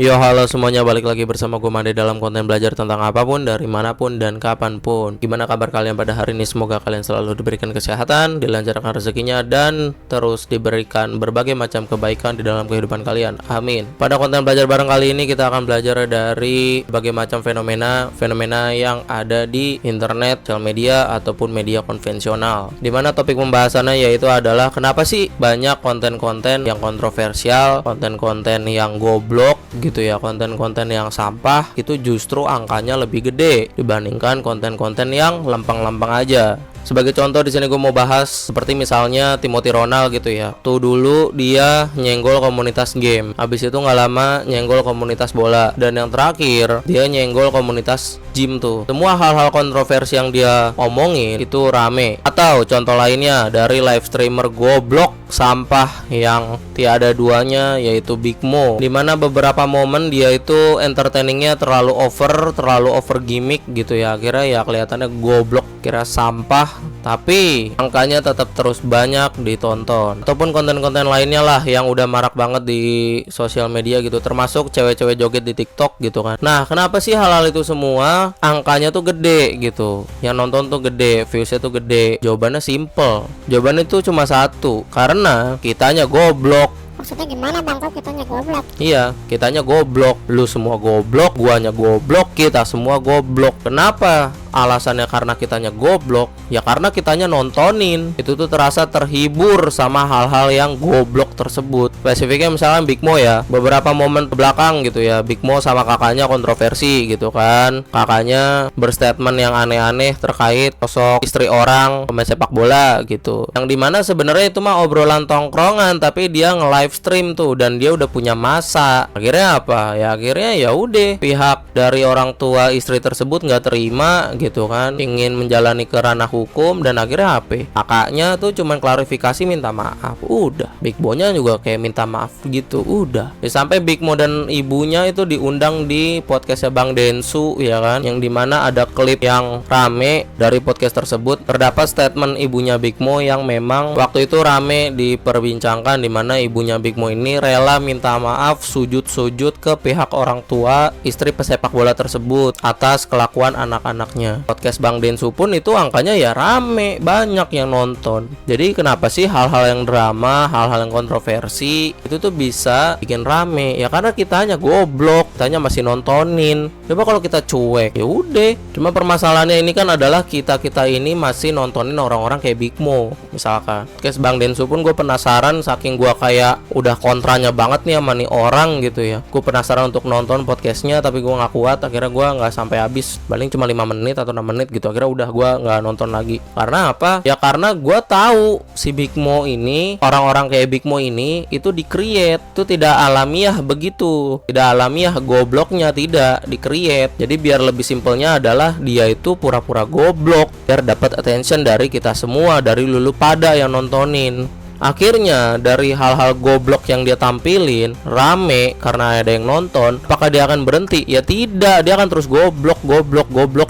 Yo halo semuanya, balik lagi bersama gue Mande dalam konten belajar tentang apapun, dari manapun dan kapanpun. Gimana kabar kalian pada hari ini? Semoga kalian selalu diberikan kesehatan, dilancarkan rezekinya, dan terus diberikan berbagai macam kebaikan di dalam kehidupan kalian. Amin. Pada konten belajar bareng kali ini kita akan belajar dari berbagai macam fenomena yang ada di internet, sosial media, ataupun media konvensional. Dimana topik pembahasannya yaitu adalah kenapa sih banyak konten-konten yang kontroversial, konten-konten yang goblok gitu ya, konten-konten yang sampah itu justru angkanya lebih gede dibandingkan konten-konten yang lempeng-lempeng aja. Sebagai contoh di sini gue mau bahas seperti misalnya Timothy Ronald gitu ya. Tuh dulu dia nyenggol komunitas game, habis itu nggak lama nyenggol komunitas bola, dan yang terakhir dia nyenggol komunitas gym tuh. Semua hal-hal kontroversi yang dia omongin itu rame. Atau contoh lainnya dari live streamer goblok sampah yang tiada duanya yaitu Big Mo, dimana beberapa momen dia itu entertainingnya terlalu over gimmick gitu ya. Akhirnya ya kelihatannya goblok, kira sampah, tapi angkanya tetap terus banyak ditonton. Ataupun konten-konten lainnya lah yang udah marak banget di sosial media gitu, termasuk cewek-cewek joget di TikTok gitu kan. Nah, kenapa sih hal-hal itu semua angkanya tuh gede gitu, yang nonton tuh gede, viewsnya tuh gede? Jawabannya simple, jawabannya itu cuma satu, karena kitanya goblok. Maksudnya gimana bang, kok kitanya goblok? Iya, kitanya goblok, lu semua goblok, guanya goblok, kita semua goblok. Kenapa? Alasannya karena kitanya goblok, ya karena kitanya nontonin itu tuh terasa terhibur sama hal-hal yang goblok tersebut. Spesifiknya misalnya Big Mo ya, beberapa momen ke belakang gitu ya, Big Mo sama kakaknya kontroversi gitu kan. Kakaknya berstatement yang aneh-aneh terkait sosok istri orang pemain sepak bola gitu, yang dimana sebenarnya itu mah obrolan tongkrongan, tapi dia nge-live stream tuh dan dia udah punya masa. Akhirnya apa? Ya akhirnya ya udah, pihak dari orang tua istri tersebut nggak terima gitu kan, ingin menjalani ke ranah hukum, dan akhirnya apa? Kakaknya tuh cuman klarifikasi minta maaf, udah. Big Mo-nya juga kayak minta maaf gitu, udah. Ya, sampai Big Mo dan ibunya itu diundang di podcastnya Bang Densu ya kan, yang dimana ada klip yang rame dari podcast tersebut. Terdapat statement ibunya Big Mo yang memang waktu itu rame diperbincangkan, dimana ibunya Big Mo ini rela minta maaf, sujud-sujud ke pihak orang tua istri pesepak bola tersebut atas kelakuan anak-anaknya. Podcast Bang Densu pun itu angkanya ya rame, banyak yang nonton. Jadi kenapa sih hal-hal yang drama, hal-hal yang kontroversi itu tuh bisa bikin rame? Ya karena kitanya goblok, kitanya masih nontonin. Coba kalau kita cuek, ya udah. Cuma permasalahannya ini kan adalah kita ini masih nontonin orang-orang kayak Big Mo misalkan. Podcast Bang Densu pun gue penasaran, saking gue kayak udah kontranya banget nih sama nih orang gitu ya. Gue penasaran untuk nonton podcastnya, tapi gue nggak kuat. Akhirnya gue nggak sampai habis, paling cuma 5 menit atau 6 menit gitu. Akhirnya udah gue nggak nonton lagi. Karena apa? Ya karena gue tahu si Big Mo ini, orang-orang kayak Big Mo ini itu di-create, itu tidak alamiah begitu, tidak alamiah gobloknya, tidak di-create. Jadi biar lebih simpelnya adalah dia itu pura-pura goblok biar dapat attention dari kita semua, dari lulu pada yang nontonin. Akhirnya dari hal-hal goblok yang dia tampilin rame karena ada yang nonton. Apakah dia akan berhenti? Ya tidak, dia akan terus goblok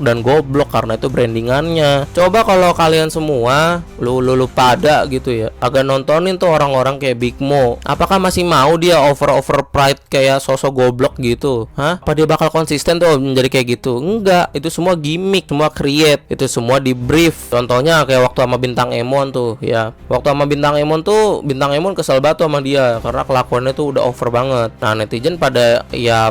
dan goblok karena itu brandingannya. Coba kalau kalian semua lu pada gitu ya, agak nontonin tuh orang-orang kayak Big Mo, apakah masih mau dia over pride kayak sosok goblok gitu? Hah? Apa dia bakal konsisten tuh menjadi kayak gitu? Enggak, itu semua gimmick, semua create, itu semua di brief. Contohnya kayak waktu sama Bintang Emon tuh ya. Waktu sama Bintang Emon tuh, Bintang Emon kesel banget sama dia karena kelakuannya tuh udah over banget. Nah, netizen pada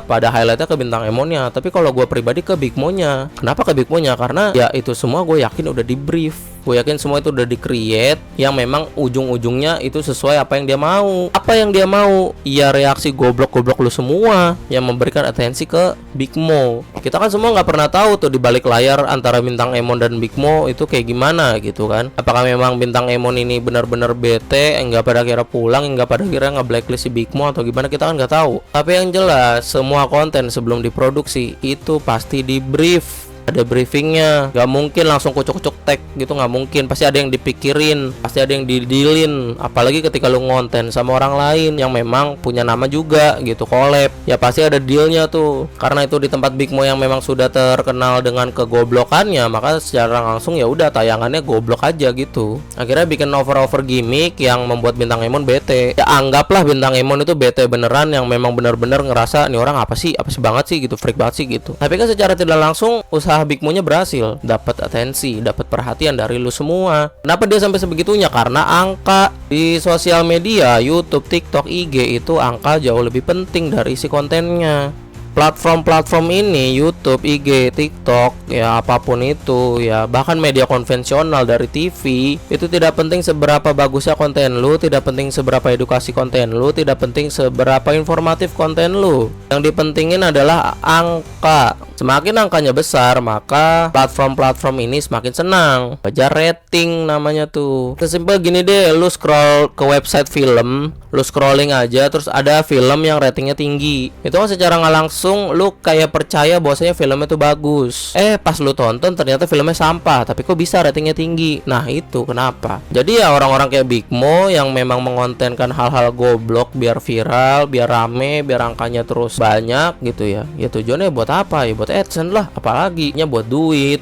highlightnya ke Bintang Emonnya, tapi kalau gue pribadi ke Big Mo-nya. Kenapa ke Big Mo-nya? Karena ya itu semua gue yakin udah di brief. Gue yakin semua itu udah di-create, yang memang ujung-ujungnya itu sesuai apa yang dia mau. Apa yang dia mau? Ya reaksi goblok-goblok lu semua yang memberikan atensi ke Big Mo. Kita kan semua nggak pernah tahu tuh di balik layar antara Bintang Emon dan Big Mo itu kayak gimana gitu kan. Apakah memang Bintang Emon ini benar-benar bete, nggak pada kira pulang, nggak pada kira nge-blacklist si Big Mo atau gimana, kita kan nggak tahu. Tapi yang jelas semua konten sebelum diproduksi itu pasti di brief. ada briefingnya. Gak mungkin langsung kucuk-kucuk tag gitu, nggak mungkin. Pasti ada yang dipikirin, pasti ada yang didilin. Apalagi ketika lu ngonten sama orang lain yang memang punya nama juga gitu, collab, ya pasti ada dealnya tuh. Karena itu di tempat Big Mo yang memang sudah terkenal dengan kegoblokannya, maka secara langsung ya udah tayangannya goblok aja gitu. Akhirnya bikin over gimmick yang membuat Bintang Emon bete. Ya anggaplah Bintang Emon itu bete beneran, yang memang bener-bener ngerasa nih orang apa sih banget sih gitu, freak banget sih gitu. Tapi kan secara tidak langsung usaha Big Mo nya berhasil, dapat atensi, dapat perhatian dari lu semua. Kenapa dia sampai sebegitunya? Karena angka di sosial media, YouTube, TikTok, IG itu angka jauh lebih penting dari isi kontennya. Platform-platform ini, YouTube, IG, TikTok, ya apapun itu, ya bahkan media konvensional dari TV, itu tidak penting seberapa bagusnya konten lu, tidak penting seberapa edukasi konten lu, tidak penting seberapa informatif konten lu. Yang dipentingin adalah angka. Semakin angkanya besar, maka platform-platform ini semakin senang. Kejar rating namanya tuh. Sesimpel gini deh, lu scroll ke website film, lu scrolling aja, terus ada film yang ratingnya tinggi. Itu kan secara nggak langsung lu kayak percaya bahwasanya filmnya tuh bagus. Pas lu tonton ternyata filmnya sampah, tapi kok bisa ratingnya tinggi? Nah itu kenapa? Jadi ya orang-orang kayak Big Mo yang memang mengontenkan hal-hal goblok biar viral, biar rame, biar angkanya terus banyak gitu ya. Ya tujuannya buat apa? Ya buat AdSense lah, apalagi nya buat duit.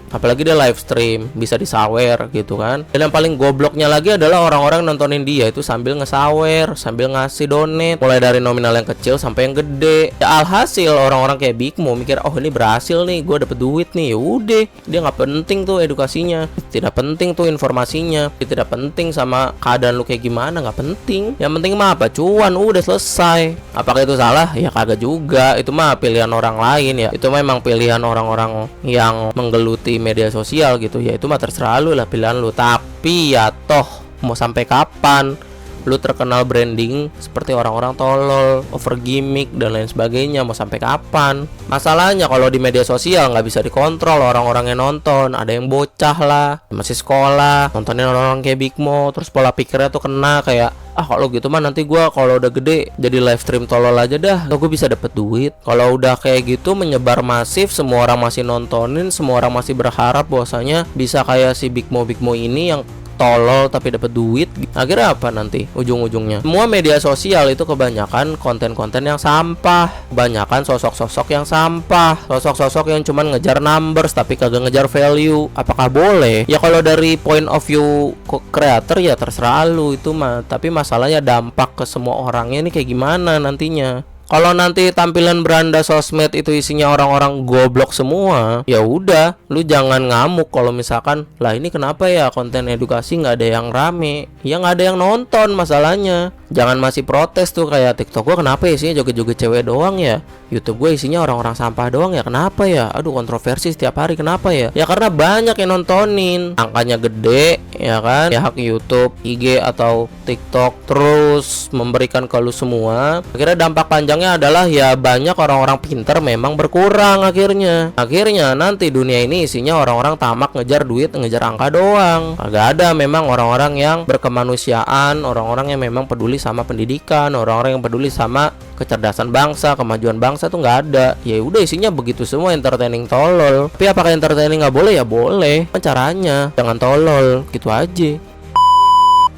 Apalagi dia live stream, bisa disawer gitu kan. Dan yang paling gobloknya lagi adalah orang-orang nontonin dia itu sambil ngesawer, sambil ngasih donate, mulai dari nominal yang kecil sampai yang gede. Ya alhasil orang-orang kayak Big Mo mikir, oh ini berhasil nih, gue dapet duit nih. Ya udah, dia nggak penting tuh edukasinya, tidak penting tuh informasinya, tidak penting sama keadaan lu kayak gimana, nggak penting. Yang penting mah apa? Cuan, udah selesai. Apakah itu salah? Ya kagak juga. Itu mah pilihan orang lain ya. Itu memang pilihan orang-orang yang menggeluti media sosial gitu, ya itu mah terserah lu lah, pilihan lu. Tapi ya toh mau sampai kapan lu terkenal branding seperti orang-orang tolol, over gimmick dan lain sebagainya? Mau sampai kapan? Masalahnya kalau di media sosial nggak bisa dikontrol orang-orang yang nonton. Ada yang bocah lah, masih sekolah, nontonin orang-orang kayak Big Mo, terus pola pikirnya tuh kena kayak, kalau gitu mah nanti gua kalau udah gede jadi live stream tolol aja dah, gue bisa dapet duit. Kalau udah kayak gitu menyebar masif, semua orang masih nontonin, semua orang masih berharap bahwasanya bisa kayak si Big Mo ini yang tolol tapi dapat duit. Akhirnya apa nanti ujung-ujungnya? Semua media sosial itu kebanyakan konten-konten yang sampah, kebanyakan sosok-sosok yang sampah, sosok-sosok yang cuman ngejar numbers tapi kagak ngejar value. Apakah boleh? Ya kalau dari point of view kreator ya terserah lu itu mah. Tapi masalahnya dampak ke semua orangnya ini kayak gimana nantinya? Kalau nanti tampilan beranda sosmed itu isinya orang-orang goblok semua, ya udah, lu jangan ngamuk kalau misalkan, lah ini kenapa ya konten edukasi nggak ada yang rame? Ya nggak ada yang nonton masalahnya. Jangan masih protes tuh kayak TikTok gua kenapa ya isinya joget-joget cewek doang ya? YouTube gue isinya orang-orang sampah doang ya, kenapa ya? Aduh, kontroversi setiap hari, kenapa ya? Ya karena banyak yang nontonin, angkanya gede, ya kan? Ya hak YouTube, IG atau TikTok terus memberikan ke lu semua. Akhirnya dampak panjangnya adalah ya banyak orang-orang pinter memang berkurang akhirnya. Akhirnya nanti dunia ini isinya orang-orang tamak ngejar duit, ngejar angka doang. Agak ada memang orang-orang yang berkemanusiaan, orang-orang yang memang peduli sama pendidikan, orang-orang yang peduli sama kecerdasan bangsa, kemajuan bangsa tuh nggak ada. Ya udah isinya begitu semua, entertaining tolol. Tapi apakah entertaining nggak boleh? Ya boleh. Caranya jangan tolol, gitu aja.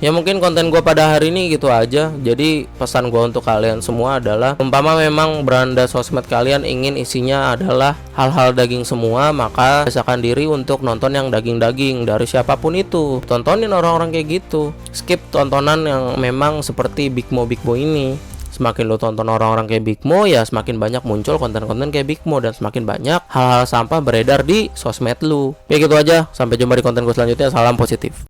Ya mungkin konten gue pada hari ini gitu aja. Jadi pesan gue untuk kalian semua adalah, umpama memang beranda sosmed kalian ingin isinya adalah hal-hal daging semua, maka biasakan diri untuk nonton yang daging-daging dari siapapun itu. Tontonin orang-orang kayak gitu. Skip tontonan yang memang seperti Big Mo ini. Semakin lo tonton orang-orang kayak Big Mo, ya semakin banyak muncul konten-konten kayak Big Mo, dan semakin banyak hal-hal sampah beredar di sosmed lu. Ya gitu aja, sampai jumpa di konten gue selanjutnya. Salam positif.